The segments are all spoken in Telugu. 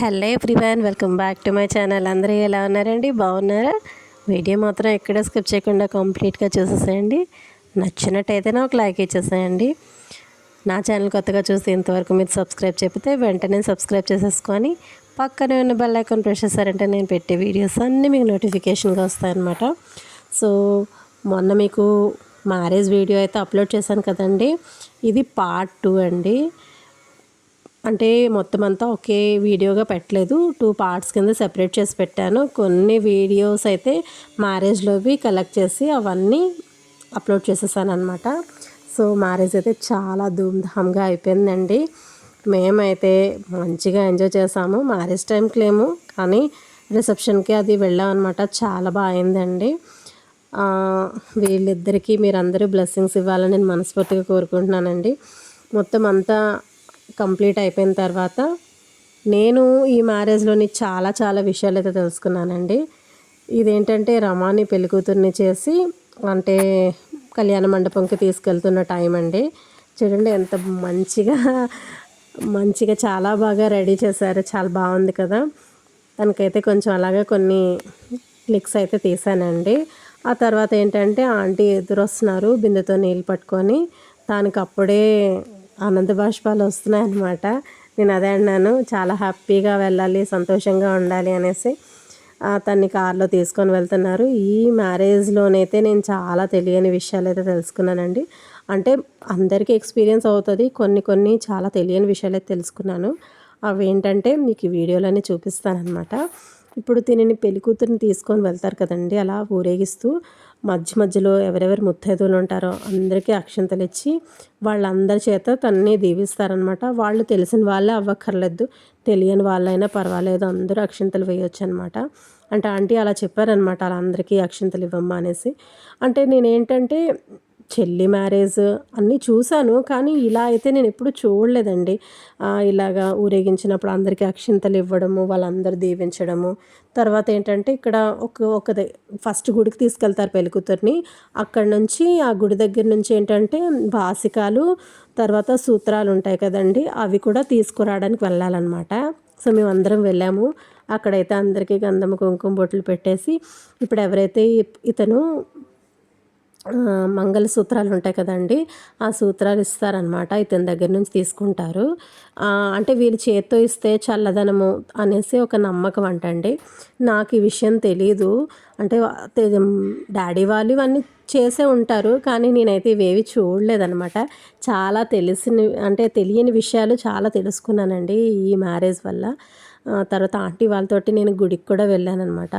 Hello everyone, welcome back to my channel. అందరూ ఎలా ఉన్నారండి? బాగున్నారా? వీడియో మాత్రం ఎక్కడ స్కిప్ చేయకుండా కంప్లీట్గా చూసేసేయండి. నచ్చినట్టయితే నాకు లైక్ ఇచ్చేసేయండి. నా ఛానల్ కొత్తగా చూసి ఇంతవరకు మీరు సబ్స్క్రైబ్ చెప్తే వెంటనే సబ్స్క్రైబ్ చేసేసుకొని పక్కనే ఉన్న బెల్ ఐకాన్ ప్రెస్ చేశారంటే నేను పెట్టే వీడియోస్ అన్నీ మీకు నోటిఫికేషన్గా వస్తాయన్నమాట. సో మొన్న మీకు మ్యారేజ్ వీడియో అయితే అప్లోడ్ చేశాను కదండి. ఇది పార్ట్ 2 అండి. అంటే మొత్తం అంతా ఒకే వీడియోగా పెట్టలేదు, 2 పార్ట్స్ కింద సెపరేట్ చేసి పెట్టాను. కొన్ని వీడియోస్ అయితే మ్యారేజ్లోవి కలెక్ట్ చేసి అవన్నీ అప్లోడ్ చేసేసాను అనమాట. సో మ్యారేజ్ అయితే చాలా ధూమ్ధామ్గా అయిపోయిందండి. మేమైతే మంచిగా ఎంజాయ్ చేసాము. మ్యారేజ్ టైంకి లేము కానీ రిసెప్షన్కి అది వెళ్ళాం అనమాట. చాలా బాగా అయిందండి. వీళ్ళిద్దరికీ మీరందరూ బ్లెస్సింగ్స్ ఇవ్వాలని నేను మనస్ఫూర్తిగా కోరుకుంటున్నానండి. మొత్తం అంతా కంప్లీట్ అయిపోయిన తర్వాత నేను ఈ మ్యారేజ్లోని చాలా చాలా విషయాలు అయితే తెలుసుకున్నానండి. ఇదేంటంటే రమాని పెళ్ళికూతుర్ని చేసి అంటే కళ్యాణ మండపంకి తీసుకెళ్తున్న టైం అండి. చూడండి ఎంత మంచిగా చాలా బాగా రెడీ చేశారు. చాలా బాగుంది కదా. తనకైతే కొంచెం అలాగే కొన్ని క్లిక్స్ అయితే తీసానండి. ఆ తర్వాత ఏంటంటే ఆంటీ ఎదురొస్తున్నారు బిందెతో నీళ్ళు పట్టుకొని. దానికి అప్పుడే ఆనంద బాష్పాలు వస్తున్నాయన్నమాట. నేను అదే అన్నాను, చాలా హ్యాపీగా వెళ్ళాలి, సంతోషంగా ఉండాలి అనేసి తన్ని కార్లో తీసుకొని వెళ్తున్నారు. ఈ మ్యారేజ్లోనైతే నేను చాలా తెలియని విషయాలు అయితే తెలుసుకున్నానండి. అంటే అందరికీ ఎక్స్పీరియన్స్ అవుతుంది, కొన్ని చాలా తెలియని విషయాలు అయితే తెలుసుకున్నాను. అవి ఏంటంటే మీకు ఈ వీడియోలోనే చూపిస్తానమాట. ఇప్పుడు తినని పెళ్ళికూతురిని తీసుకొని వెళ్తారు కదండి, అలా ఊరేగిస్తూ మధ్యలో ఎవరెవరు ముత్తైదువులు ఉంటారో అందరికీ అక్షంతలు ఇచ్చి వాళ్ళందరి చేత తన్ని దీవిస్తారనమాట. వాళ్ళు తెలిసిన వాళ్ళే అవ్వక్కర్లేదు, తెలియని వాళ్ళైనా పర్వాలేదు, అందరూ అక్షంతలు వేయొచ్చు అనమాట. అంటే ఆంటీ అలా చెప్పారనమాట, అలా అందరికీ అక్షంతలు ఇవ్వమ్మా అనేసి. అంటే నేనేంటంటే చెల్లి మ్యారేజ్ అన్నీ చూశాను కానీ ఇలా అయితే నేను ఎప్పుడు చూడలేదండి. ఇలాగా ఊరేగించినప్పుడు అందరికీ అక్షింతలు ఇవ్వడము, వాళ్ళందరూ దీవించడము. తర్వాత ఏంటంటే ఇక్కడ ఫస్ట్ గుడికి తీసుకెళ్తారు పెళ్ళికూతుర్ని. అక్కడ నుంచి ఆ గుడి దగ్గర నుంచి ఏంటంటే బాసికాలు తర్వాత సూత్రాలు ఉంటాయి కదండి, అవి కూడా తీసుకురావడానికి వెళ్ళాలన్నమాట. సో మేమందరం వెళ్ళాము. అక్కడైతే అందరికీ గంధం కుంకుమ బొట్లు పెట్టేసి ఇప్పుడు ఎవరైతే ఇతను మంగళసూత్రాలు ఉంటాయి కదండి, ఆ సూత్రాలు ఇస్తారనమాట. ఇతని దగ్గర నుంచి తీసుకుంటారు. అంటే వీళ్ళు చేత్తో ఇస్తే చల్లదనము అనేసి ఒక నమ్మకం అంటండి. నాకు ఈ విషయం తెలీదు. అంటే డాడీ వాళ్ళు ఇవన్నీ చేసే ఉంటారు కానీ నేనైతే ఇవేవి చూడలేదనమాట. చాలా తెలియని విషయాలు చాలా తెలుసుకున్నానండి ఈ మ్యారేజ్ వల్ల. తర్వాత ఆంటీ వాళ్ళతోటి నేను గుడికి కూడా వెళ్ళానమాట.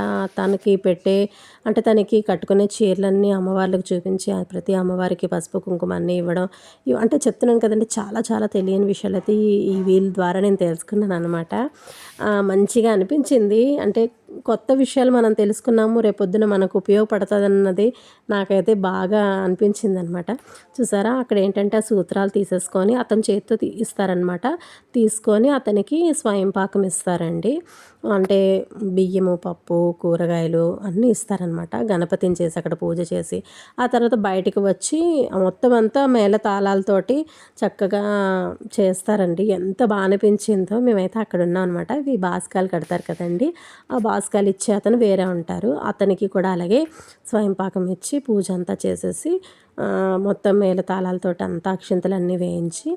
తనకి కట్టుకునే చీరలన్నీ అమ్మవార్లకు చూపించి ప్రతి అమ్మవారికి పసుపు కుంకుమ అన్నీ ఇవ్వడం. అంటే చెప్తున్నాను కదండి, చాలా చాలా తెలియని విషయాలు అయితే ఈ వీళ్ళ ద్వారా నేను తెలుసుకున్నాను అనమాట. మంచిగా అనిపించింది. అంటే కొత్త విషయాలు మనం తెలుసుకున్నాము, రేపొద్దున మనకు ఉపయోగపడుతుందన్నది నాకైతే బాగా అనిపించింది అనమాట. చూసారా, అక్కడ ఏంటంటే ఆ సూత్రాలు తీసేసుకొని అతని చేతితో ఇస్తారనమాట. తీసుకొని అతనికి స్వయం పాకం ఇస్తారండి. అంటే బియ్యము, పప్పు, కూరగాయలు అన్నీ ఇస్తారనమాట. గణపతిని చేసి అక్కడ పూజ చేసి ఆ తర్వాత బయటికి వచ్చి మొత్తం అంతా మేళ తాళాలతోటి చక్కగా చేస్తారండి. ఎంత బాగా అనిపించిందో. మేమైతే అక్కడ ఉన్నాం అనమాట. ఇవి బాస్కాలు కడతారు కదండి, ఆ బాస్కాలు ఇచ్చే అతను వేరే ఉంటారు. అతనికి కూడా అలాగే స్వయం పాకం ఇచ్చి పూజ అంతా చేసేసి మొత్తం మేళ తాళాలతోటి అంతా అక్షింతలన్నీ వేయించి,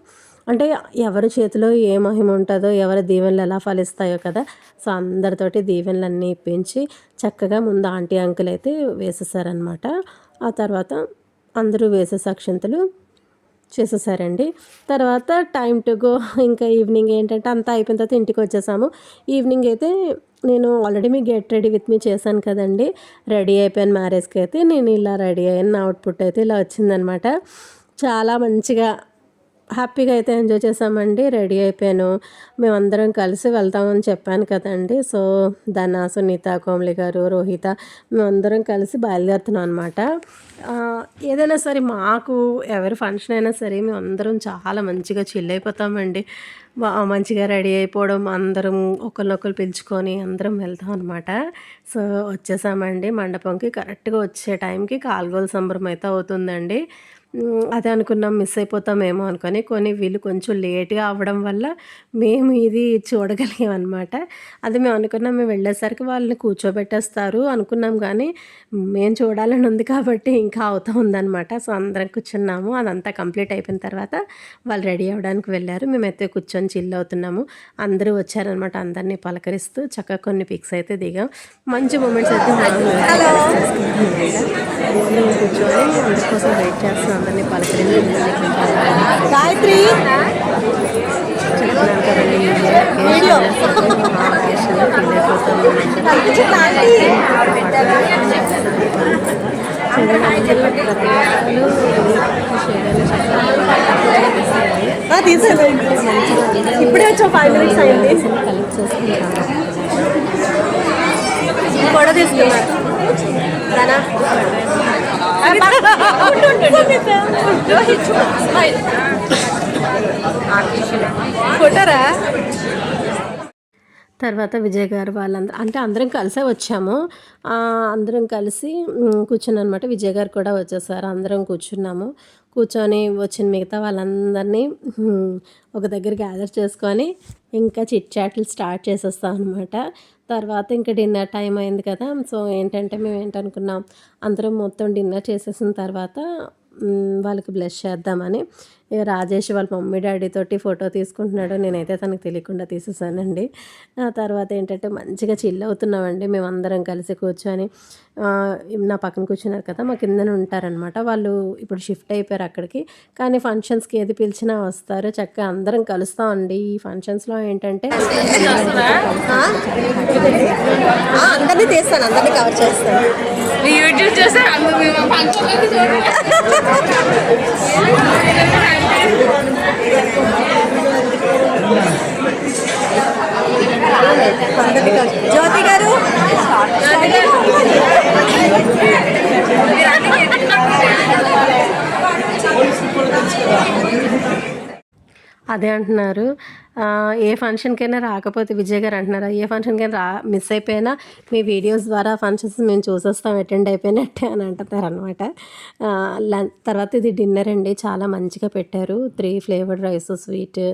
అంటే ఎవరి చేతిలో ఏ మహిమ ఉంటుందో, ఎవరి దీవెనలు ఎలా ఫలిస్తాయో కదా. సో అందరితోటి దీవెనలన్నీ ఇప్పించి చక్కగా ముందు ఆంటీ అంకుల్ అయితే వేసేసారనమాట. ఆ తర్వాత అందరూ వేసేసి అక్షింతలు చేసేసారండి. తర్వాత టైం టు గో. ఇంకా ఈవినింగ్ ఏంటంటే అంతా అయిపోయిన తర్వాత ఇంటికి వచ్చేసాము. ఈవినింగ్ అయితే నేను ఆల్రెడీ మీకు గెట్ రెడీ విత్ మీ చేశాను కదండి, రెడీ అయిపోయాను మ్యారేజ్కి. అయితే నేను ఇలా రెడీ అయ్యాను. నా అవుట్పుట్ అయితే ఇలా వచ్చిందనమాట. చాలా మంచిగా హ్యాపీగా అయితే ఎంజాయ్ చేసామండి. రెడీ అయిపోయాను. మేమందరం కలిసి వెళ్తామని చెప్పాను కదండి. సో ధన, సునీత, కోమలి గారు, రోహిత మేమందరం కలిసి బయలుదేరుతున్నాం అనమాట. ఏదైనా సరే మాకు ఎవరి ఫంక్షన్ అయినా సరే మేమందరం చాలా మంచిగా చిల్ అయిపోతామండి. మంచిగా రెడీ అయిపోవడం, అందరం ఒకరినొకరు పిలుచుకొని అందరం వెళ్తాం అనమాట. సో వచ్చేసామండి మండపంకి. కరెక్ట్గా వచ్చే టైంకి కాల్గోల సంబరం అయితే అవుతుందండి. అదే అనుకున్నాం మిస్ అయిపోతామేమో అనుకొని. వీళ్ళు కొంచెం లేట్‌గా అవ్వడం వల్ల మేము ఇది చూడగలిగామనమాట. అది మేము అనుకున్నాం మేము వెళ్ళేసరికి వాళ్ళని కూర్చోబెట్టేస్తారు అనుకున్నాం కానీ, మేము చూడాలని ఉంది కాబట్టి ఇంకా అవుతా ఉందనమాట. సో, అందరం కూర్చున్నాము. అదంతా కంప్లీట్ అయిపోయిన తర్వాత వాళ్ళు రెడీ అవ్వడానికి వెళ్ళారు. మేమైతే కూర్చొని చిల్ అవుతున్నాము. అందరూ వచ్చారనమాట. అందరిని పలకరిస్తూ చక్కగా కొన్ని పిక్స్ అయితే దిగాం. మంచి మూమెంట్స్ అయితే అందరం కూర్చొని అందరి కోసం వెయిట్ చేస్తున్నాం. అందరినీ పలకరించి గాయత్రి చెప్తున్నాను కదండి ఇప్పుడే వచ్చా 5 minutes అయింది. కలెక్ట్ చేసుకుంటాను కూడా తీసుకున్నారు ఫోటోరా. తర్వాత విజయ్ గారు వాళ్ళందరూ అంటే అందరం కలిసే వచ్చాము. అందరం కలిసి కూర్చున్నాం అనమాట. విజయ్ గారు కూడా వచ్చేసారు. అందరం కూర్చున్నాము. కూర్చొని వచ్చిన మిగతా వాళ్ళందరినీ ఒక దగ్గర గ్యాదర్ చేసుకొని ఇంకా చిట్ చాట్లు స్టార్ట్ చేసేస్తాం అనమాట. తర్వాత ఇంకా డిన్నర్ టైం అయింది కదా. సో ఏంటంటే మేము ఏంటనుకున్నాం, అందరం మొత్తం డిన్నర్ చేసేసిన తర్వాత వాళ్ళకి బ్లెస్ చేద్దామని రాజేష్ వాళ్ళ మమ్మీ డాడీ తోటి ఫోటో తీసుకుంటున్నాడు. నేనైతే తనకు తెలియకుండా తీసేసానండి. ఆ తర్వాత ఏంటంటే మంచిగా చిల్ అవుతున్నామండి మేమందరం కలిసి కూర్చొని. నా పక్కన కూర్చున్నారు కదా, మా కిందనే ఉంటారనమాట. వాళ్ళు ఇప్పుడు షిఫ్ట్ అయిపోయారు అక్కడికి. కానీ ఫంక్షన్స్కి ఏది పిలిచినా వస్తారు. చక్కగా అందరం కలుస్తామండి. ఈ ఫంక్షన్స్లో ఏంటంటే అందరినీ తీస్తాను, అందరినీ కవర్ చేస్తాను. యూట్యూబ్ చేస్తాను. జ్యోతి గారు అదే అంటున్నారు. ఏ ఫంక్షన్కైనా రాకపోతే విజయ్ గారు అంటున్నారు, ఏ ఫంక్షన్కైనా మిస్ అయిపోయినా మీ వీడియోస్ ద్వారా ఫంక్షన్స్ మేము చూసేస్తాం అటెండ్ అయిపోయినట్టే అని అంటారనమాట. తర్వాత ఇది డిన్నర్ అండి. చాలా మంచిగా పెట్టారు. 3 ఫ్లేవర్డ్ రైస్, స్వీట్,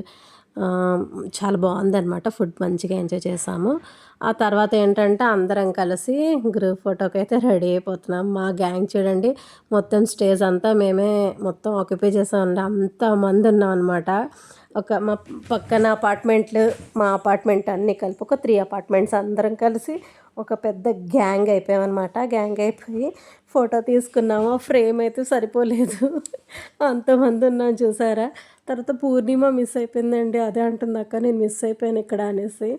చాలా బాగుందనమాట. ఫుడ్ మంచిగా ఎంజాయ్ చేసాము. ఆ తర్వాత ఏంటంటే అందరం కలిసి గ్రూప్ ఫోటోకి అయితే రెడీ అయిపోతున్నాం. మా గ్యాంగ్ చూడండి, మొత్తం స్టేజ్ అంతా మేమే మొత్తం ఆక్యుపై చేసామండి. అంతమంది ఉన్నాం అనమాట. మా పక్కన అపార్ట్మెంట్లు, మా అపార్ట్మెంట్ అన్నీ కలిపి ఒక 3 అపార్ట్మెంట్స్ అందరం కలిసి ఒక పెద్ద గ్యాంగ్ అయిపోయామన్నమాట. గ్యాంగ్ అయిపోయి ఫోటో తీసుకున్నాము. ఫ్రేమ్ అయితే సరిపోలేదు, అంతమంది ఉన్నాం చూసారా. తర్వాత పూర్ణిమ మిస్ అయిపోయిందండి. అదే అంటుంది, అక్క నేను మిస్ అయిపోయాను ఇక్కడ అనేసి.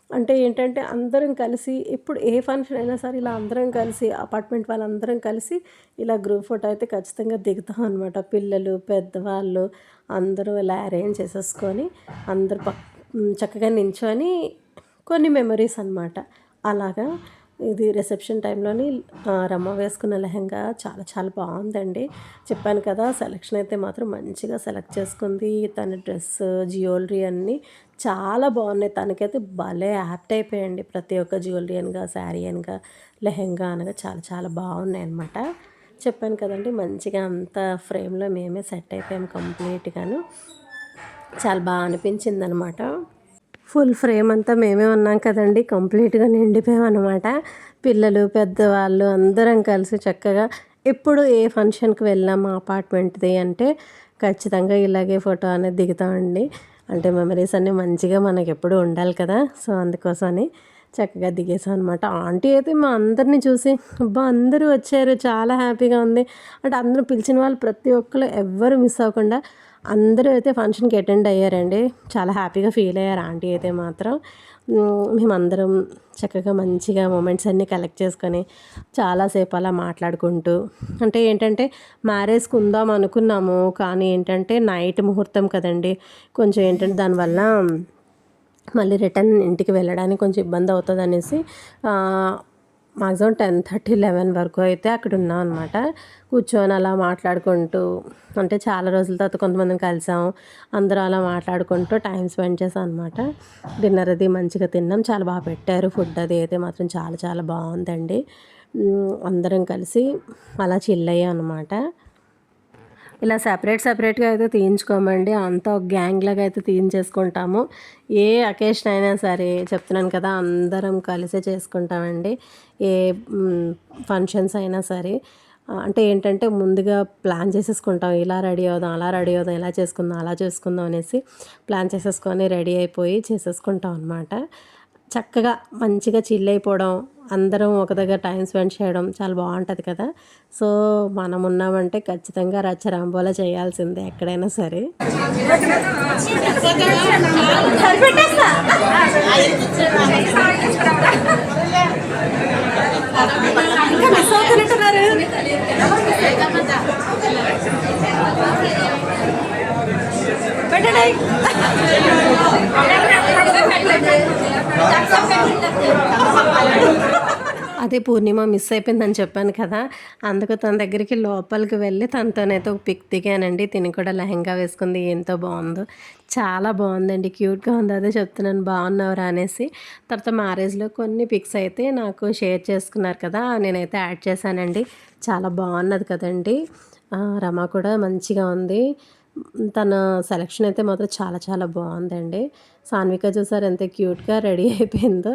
అంటే ఏంటంటే అందరం కలిసి ఎప్పుడు ఏ ఫంక్షన్ అయినా సరే ఇలా అందరం కలిసి అపార్ట్మెంట్ వాళ్ళందరం కలిసి ఇలా గ్రూప్ ఫోటో అయితే ఖచ్చితంగా దిగుతాం అనమాట. పిల్లలు పెద్దవాళ్ళు అందరూ ఇలా అరేంజ్ చేసేసుకొని అందరు చక్కగా నించొని కొన్ని మెమరీస్ అనమాట. అలాగా ఇది రిసెప్షన్ టైంలోని రమ్మ వేసుకున్న లెహంగా చాలా చాలా బాగుందండి. చెప్పాను కదా, సెలెక్షన్ అయితే మాత్రం మంచిగా సెలెక్ట్ చేసుకుంది. తన డ్రెస్, జ్యువెలరీ అన్నీ చాలా బాగున్నాయి. తనకైతే భలే యాప్ట్ అయిపోయాయండి. ప్రతి ఒక్క జ్యువెలరీ అనగా, శారీ అనగా, లెహంగా అనగా చాలా చాలా బాగున్నాయి అన్నమాట. చెప్పాను కదండి, మంచిగా అంత ఫ్రేమ్లో మేమే సెట్ అయిపోయాము కంప్లీట్గాను. చాలా బాగా అనిపించింది అనమాట. ఫుల్ ఫ్రేమ్ అంతా మేమే ఉన్నాం కదండి, కంప్లీట్గా నిండిపోయామన్నమాట. పిల్లలు పెద్దవాళ్ళు అందరం కలిసి చక్కగా ఎప్పుడు ఏ ఫంక్షన్కి వెళ్ళాం మా అపార్ట్మెంట్ది అంటే ఖచ్చితంగా ఇలాగే ఫోటో అనేది దిగుతామండి. అంటే మెమరీస్ అన్నీ మంచిగా మనకి ఎప్పుడు ఉండాలి కదా. సో అందుకోసమని చక్కగా దిగేసాం అనమాట. ఆంటీ అయితే మా అందరినీ చూసి అబ్బా అందరూ వచ్చారు, చాలా హ్యాపీగా ఉంది అంటే అందరూ పిలిచిన వాళ్ళు ప్రతి ఒక్కరు ఎవ్వరు మిస్ అవ్వకుండా అందరూ అయితే ఫంక్షన్కి అటెండ్ అయ్యారండి. చాలా హ్యాపీగా ఫీల్ అయ్యారు ఆంటీ అయితే మాత్రం. మేమందరం చక్కగా మంచిగా మూమెంట్స్ అన్నీ కలెక్ట్ చేసుకొని చాలాసేపు అలా మాట్లాడుకుంటూ, అంటే ఏంటంటే మ్యారేజ్కి ఉందాం అనుకున్నాము కానీ ఏంటంటే నైట్ ముహూర్తం కదండి, కొంచెం ఏంటంటే దానివల్ల మళ్ళీ రిటర్న్ ఇంటికి వెళ్ళడానికి కొంచెం ఇబ్బంది అవుతుంది అనేసి మ్యాక్సిమం 10:30, 11 వరకు అయితే అక్కడ ఉన్నాం అనమాట. కూర్చొని అలా మాట్లాడుకుంటూ, అంటే చాలా రోజుల తర్వాత కొంతమందిని కలిసాము. అందరూ అలా మాట్లాడుకుంటూ టైం స్పెండ్ చేసాం అనమాట. డిన్నర్ అది మంచిగా తిన్నాం. చాలా బాగా పెట్టారు ఫుడ్. అది అయితే మాత్రం చాలా చాలా బాగుందండి. అందరం కలిసి అలా చిల్ అయ్యాం అనమాట. ఇలా సెపరేట్గా అయితే తీయించుకోమండి, అంతా ఒక గ్యాంగ్ లాగా అయితే తీయించేసుకుంటాము. ఏ అకేషన్ అయినా సరే చెప్తున్నాను కదా, అందరం కలిసే చేసుకుంటామండి. ఏ ఫంక్షన్స్ అయినా సరే అంటే ఏంటంటే ముందుగా ప్లాన్ చేసేసుకుంటాం, ఇలా రెడీ అవుదాం, అలా రెడీ అవుదాం, ఇలా చేసుకుందాం, అలా చేసుకుందాం అనేసి ప్లాన్ చేసేసుకొని రెడీ అయిపోయి చేసేసుకుంటాం అనమాట. చక్కగా మంచిగా చిల్ అయిపోవడం, అందరం ఒక దగ్గర టైం స్పెండ్ చేయడం చాలా బాగుంటుంది కదా. సో మనం ఉన్నామంటే ఖచ్చితంగా రచ్చరంబోలా చేయాల్సిందే ఎక్కడైనా సరే. మిస్ అవుతున్నట్టున్నారు. పెట్టండి. అదే పూర్ణిమ మిస్ అయిపోయిందని చెప్పాను కదా, అందుకు తన దగ్గరికి లోపలికి వెళ్ళి తనతోనైతే ఒక పిక్ దిగానండి. తిని కూడా లెహంగా వేసుకుంది, ఎంతో బాగుందో, చాలా బాగుందండి, క్యూట్గా ఉంది. అదే చెప్తున్నాను బాగున్నావురా అనేసి. తర్వాత మ్యారేజ్లో కొన్ని పిక్స్ అయితే నాకు షేర్ చేసుకున్నారు కదా, నేనైతే యాడ్ చేశానండి. చాలా బాగున్నది కదండి. రమ కూడా మంచిగా ఉంది. తన సెలక్షన్ అయితే మాత్రం చాలా చాలా బాగుందండి. సాన్విక చూసారు ఎంత క్యూట్గా రెడీ అయిపోయిందో.